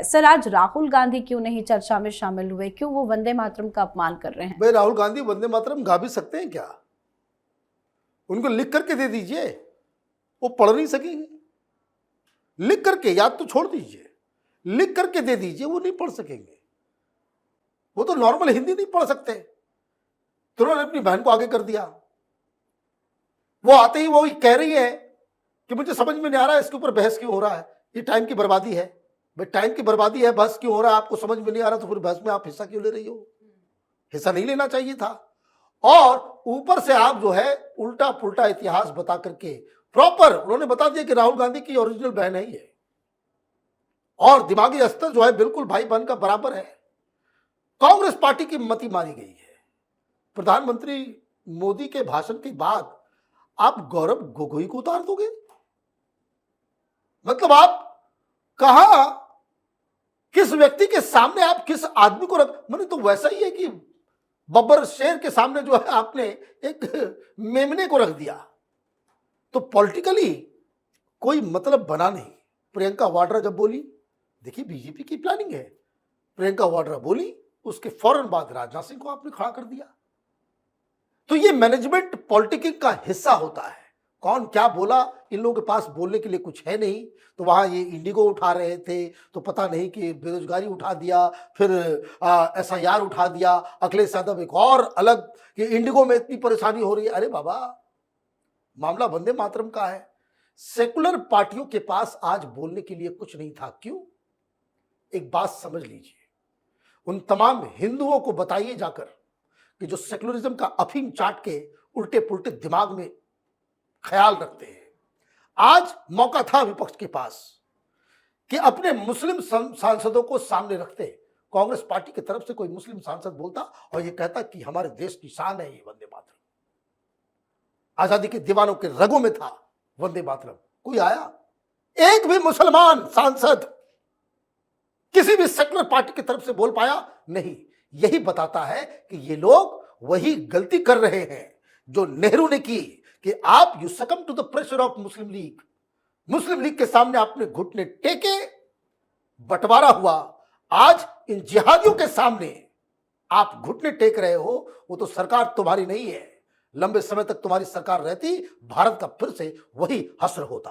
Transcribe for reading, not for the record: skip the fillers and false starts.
Sir, आज राहुल गांधी क्यों नहीं चर्चा में शामिल हुए? क्यों वो वंदे मातरम का अपमान कर रहे हैं? भाई राहुल गांधी वंदे मातरम गा भी सकते हैं क्या? उनको लिख करके दे दीजिए, वो पढ़ नहीं सकेंगे। लिख करके, याद तो छोड़ दीजिए, लिख करके दे दीजिए, वो नहीं पढ़ सकेंगे। वो तो नॉर्मल हिंदी नहीं पढ़ सकते, तो उन्होंने अपनी बहन को आगे कर दिया। वो आते ही वो कह रही है कि मुझे समझ में नहीं आ रहा है इसके ऊपर बहस क्यों हो रहा है, ये टाइम की बर्बादी है। भाई टाइम की बर्बादी है, बहस क्यों हो रहा है? आपको समझ में नहीं आ रहा तो फिर बहस में आप हिस्सा क्यों ले रही हो? हिस्सा नहीं लेना चाहिए था। और ऊपर से आप जो है उल्टा पुल्टा इतिहास बता करके प्रॉपर उन्होंने बता दिया कि राहुल गांधी की ओरिजिनल बहन है ये, और दिमागी स्तर जो है बिल्कुल भाई बहन का बराबर है। कांग्रेस पार्टी की मति मारी गई है। प्रधानमंत्री मोदी के भाषण के बाद आप गौरव गोगोई को उतार दोगे? मतलब आप कहा, किस व्यक्ति के सामने आप किस आदमी को रख, मैंने तो वैसा ही है कि बब्बर शेर के सामने जो है आपने एक मेमने को रख दिया। तो पॉलिटिकली कोई मतलब बना नहीं। प्रियंका वाड्रा जब बोली, देखिए बीजेपी की प्लानिंग है, प्रियंका वाड्रा बोली, उसके फौरन बाद राजनाथ सिंह को आपने खड़ा कर दिया। तो ये मैनेजमेंट पॉलिटिक्स का हिस्सा होता है। कौन क्या बोला, इन लोगों के पास बोलने के लिए कुछ है नहीं। तो वहां ये इंडिगो उठा रहे थे, तो पता नहीं कि बेरोजगारी उठा दिया, फिर SIR उठा दिया, अखिलेश यादव एक और अलग कि इंडिगो में इतनी परेशानी हो रही है। अरे बाबा, मामला वंदे मातरम का है। सेकुलर पार्टियों के पास आज बोलने के लिए कुछ नहीं था। क्यों? एक बात समझ लीजिए, उन तमाम हिंदुओं को बताइए जाकर कि जो सेकुलरिज्म का अफीम चाट के उल्टे पुल्टे दिमाग में ख्याल रखते हैं। आज मौका था विपक्ष के पास कि अपने मुस्लिम सांसदों को सामने रखते। कांग्रेस पार्टी की तरफ से कोई मुस्लिम सांसद बोलता और ये कहता कि हमारे देश की शान है ये वंदे मातरम, आजादी के दीवानों के रगों में था वंदे मातरम। कोई आया? एक भी मुसलमान सांसद किसी भी सेकुलर पार्टी की तरफ से बोल पाया? नहीं। यही बताता है कि ये लोग वही गलती कर रहे हैं जो नेहरू ने की, कि आप you succumb to the pressure of Muslim League. Muslim League के सामने आपने घुटने टेके, बंटवारा हुआ। आज इन जिहादियों के सामने आप घुटने टेक रहे हो। वो तो सरकार तुम्हारी नहीं है। लंबे समय तक तुम्हारी सरकार रहती, भारत का फिर से वही हश्र होता।